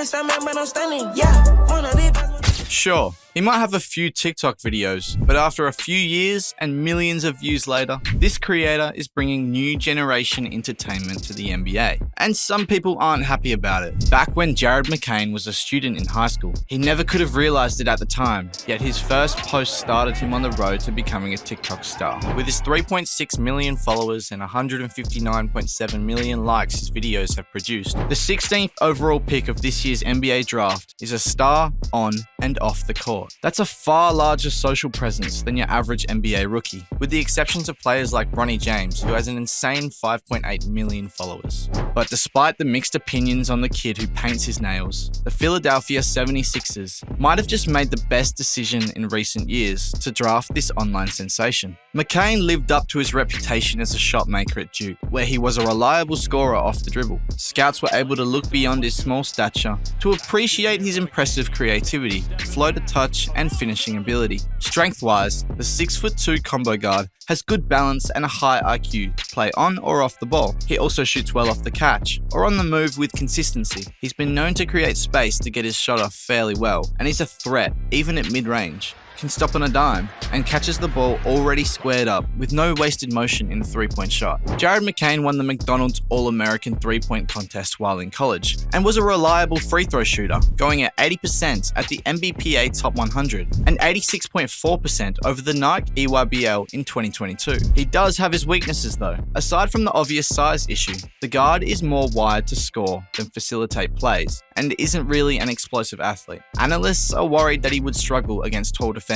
but I'm stunning, yeah. One of the best. Sure, he might have a few TikTok videos, but after a few years and millions of views later, this creator is bringing new generation entertainment to the NBA. And some people aren't happy about it. Back when Jared McCain was a student in high school, he never could have realized it at the time, yet his first post started him on the road to becoming a TikTok star. With his 3.6 million followers and 159.7 million likes his videos have produced, the 16th overall pick of this year's NBA draft is a star on and off the court. That's a far larger social presence than your average NBA rookie, with the exceptions of players like Bronny James, who has an insane 5.8 million followers. But despite the mixed opinions on the kid who paints his nails, the Philadelphia 76ers might have just made the best decision in recent years to draft this online sensation. McCain lived up to his reputation as a shot maker at Duke, where he was a reliable scorer off the dribble. Scouts were able to look beyond his small stature to appreciate his impressive creativity, floater touch, and finishing ability. Strength-wise, the 6'2" combo guard has good balance and a high IQ to play on or off the ball. He also shoots well off the catch, or on the move with consistency. He's been known to create space to get his shot off fairly well, and he's a threat, even at mid-range. Can stop on a dime, and catches the ball already squared up with no wasted motion in the three-point shot. Jared McCain won the McDonald's All-American three-point contest while in college, and was a reliable free throw shooter, going at 80% at the NBPA Top 100, and 86.4% over the Nike EYBL in 2022. He does have his weaknesses though. Aside from the obvious size issue, the guard is more wired to score than facilitate plays, and isn't really an explosive athlete. Analysts are worried that he would struggle against tall defenders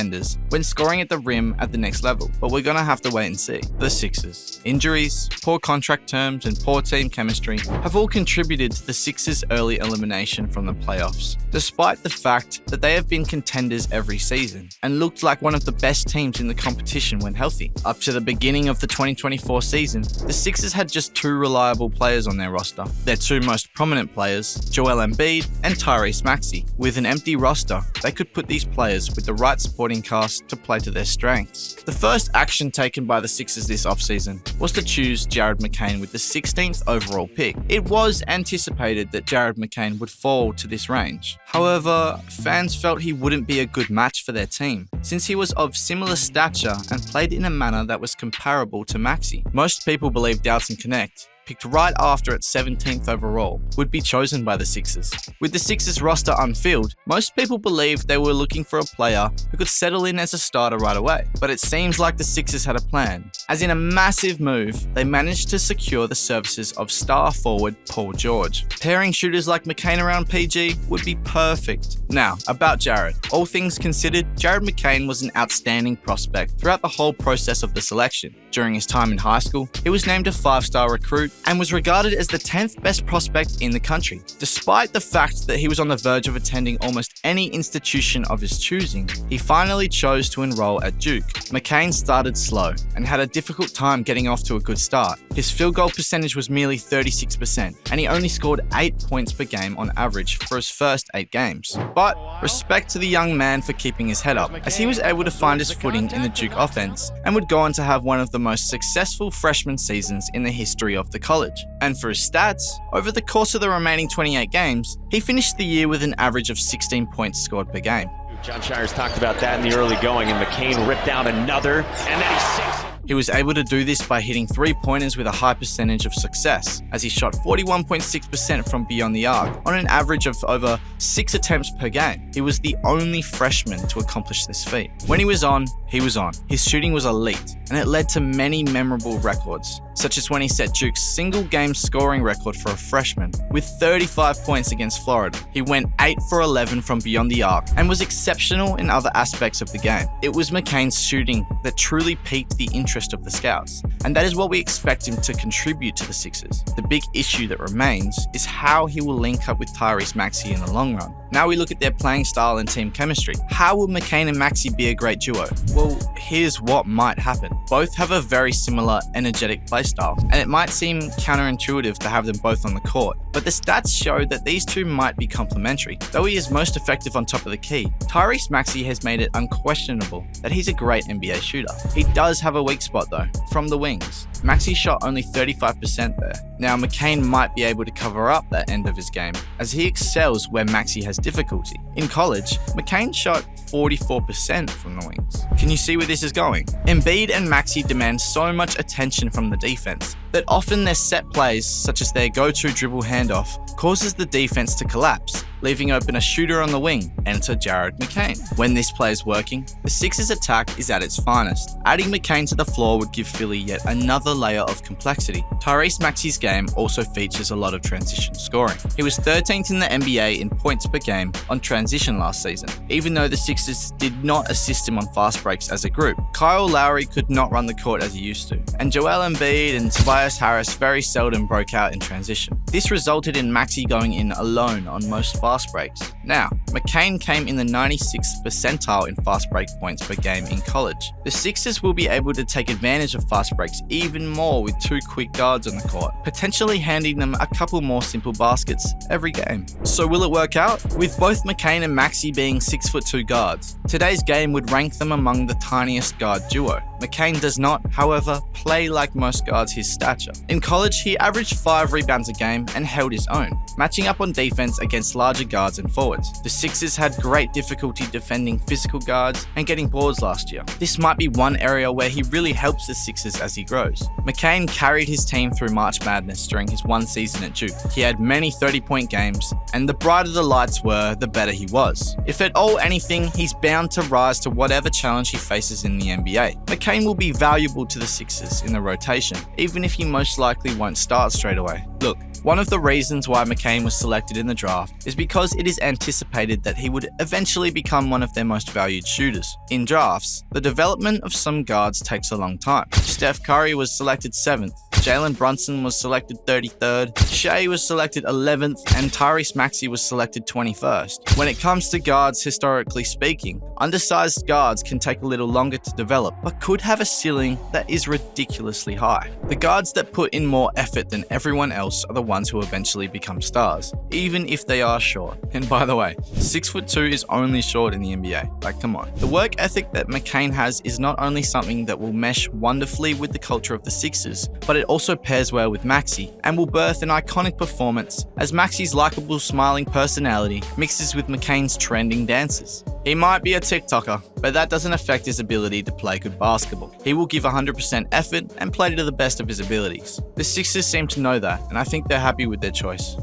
when scoring at the rim at the next level, but we're gonna have to wait and see. The Sixers. Injuries, poor contract terms, and poor team chemistry have all contributed to the Sixers' early elimination from the playoffs, despite the fact that they have been contenders every season and looked like one of the best teams in the competition when healthy. Up to the beginning of the 2024 season, the Sixers had just two reliable players on their roster. Their two most prominent players, Joel Embiid and Tyrese Maxey. With an empty roster, they could put these players with the right supporting cast to play to their strengths. The first action taken by the Sixers this offseason was to choose Jared McCain with the 16th overall pick. It was anticipated that Jared McCain would fall to this range. However, fans felt he wouldn't be a good match for their team, since he was of similar stature and played in a manner that was comparable to Maxey. Most people believe Dalton Connect, picked right after at 17th overall, would be chosen by the Sixers. With the Sixers roster unfilled, most people believed they were looking for a player who could settle in as a starter right away. But it seems like the Sixers had a plan, as in a massive move, they managed to secure the services of star forward Paul George. Pairing shooters like McCain around PG would be perfect. Now, about Jared. All things considered, Jared McCain was an outstanding prospect throughout the whole process of the selection. During his time in high school, he was named a 5-star recruit and was regarded as the 10th best prospect in the country. Despite the fact that he was on the verge of attending almost any institution of his choosing, he finally chose to enroll at Duke. McCain started slow and had a difficult time getting off to a good start. His field goal percentage was merely 36%, and he only scored 8 points per game on average for his first 8 games. But respect to the young man for keeping his head up, as he was able to find his footing in the Duke offense and would go on to have one of the most successful freshman seasons in the history of the college. And for his stats, over the course of the remaining 28 games, he finished the year with an average of 16 points scored per game. John Shires talked about that in the early going, and McCain ripped down another, and then he sinks it. He was able to do this by hitting three-pointers with a high percentage of success, as he shot 41.6% from beyond the arc on an average of over 6 attempts per game. He was the only freshman to accomplish this feat. When he was on, he was on. His shooting was elite, and it led to many memorable records, such as when he set Duke's single-game scoring record for a freshman with 35 points against Florida. He went 8 for 11 from beyond the arc and was exceptional in other aspects of the game. It was McCain's shooting that truly piqued the interest of the scouts, and that is what we expect him to contribute to the Sixers. The big issue that remains is how he will link up with Tyrese Maxey in the long run. Now we look at their playing style and team chemistry. How will McCain and Maxey be a great duo? Well, here's what might happen. Both have a very similar energetic playstyle, and it might seem counterintuitive to have them both on the court, but the stats show that these two might be complementary. Though he is most effective on top of the key, Tyrese Maxey has made it unquestionable that he's a great NBA shooter. He does have a weak spot though, from the wings. Maxey shot only 35% there. Now McCain might be able to cover up that end of his game, as he excels where Maxey has difficulty. In college, McCain shot 44% from the wings. Can you see where this is going? Embiid and Maxey demand so much attention from the defense that often their set plays, such as their go-to dribble handoff, causes the defense to collapse, leaving open a shooter on the wing. Enter Jared McCain. When this play is working, the Sixers' attack is at its finest. Adding McCain to the floor would give Philly yet another layer of complexity. Tyrese Maxey's game also features a lot of transition scoring. He was 13th in the NBA in points per game on transition last season, even though the Sixers did not assist him on fast breaks as a group. Kyle Lowry could not run the court as he used to, and Joel Embiid and Tobias Harris very seldom broke out in transition. This resulted in Maxey going in alone on most fast breaks. Now, McCain came in the 96th percentile in fast break points per game in college. The Sixers will be able to take advantage of fast breaks even more with two quick guards on the court, potentially handing them a couple more simple baskets every game. So will it work out? With both McCain and Maxey being 6'2" guards, today's game would rank them among the tiniest guard duo. McCain does not, however, play like most guards his stature. In college, he averaged 5 rebounds a game and held his own, matching up on defense against larger guards and forwards. The Sixers had great difficulty defending physical guards and getting boards last year. This might be one area where he really helps the Sixers as he grows. McCain carried his team through March Madness during his one season at Duke. He had many 30-point games, and the brighter the lights were, the better he was. If at all anything, he's bound to rise to whatever challenge he faces in the NBA. McCain will be valuable to the Sixers in the rotation, even if he most likely won't start straight away. Look, one of the reasons why McCain was selected in the draft is because it is anticipated that he would eventually become one of their most valued shooters. In drafts, the development of some guards takes a long time. Steph Curry was selected 7th, Jalen Brunson was selected 33rd, Shea was selected 11th, and Tyrese Maxey was selected 21st. When it comes to guards, historically speaking, undersized guards can take a little longer to develop, but could have a ceiling that is ridiculously high. The guards that put in more effort than everyone else are the ones who eventually become stars, even if they are short. And by the way, 6'2" is only short in the NBA. Like, come on. The work ethic that McCain has is not only something that will mesh wonderfully with the culture of the Sixers, but it also pairs well with Maxey and will birth an iconic performance as Maxey's likable, smiling personality mixes with McCain's trending dances. He might be a TikToker, but that doesn't affect his ability to play good basketball. He will give 100% effort and play to the best of his abilities. The Sixers seem to know that, and I think they're happy with their choice.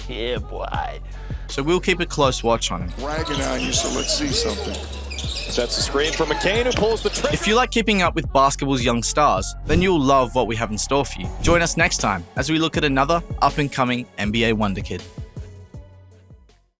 Yeah, boy. So we'll keep a close watch on him. Bragging on you, so let's see something. Sets the screen for McCain, who pulls the trigger. If you like keeping up with basketball's young stars, then you'll love what we have in store for you. Join us next time as we look at another up-and-coming NBA wonder kid.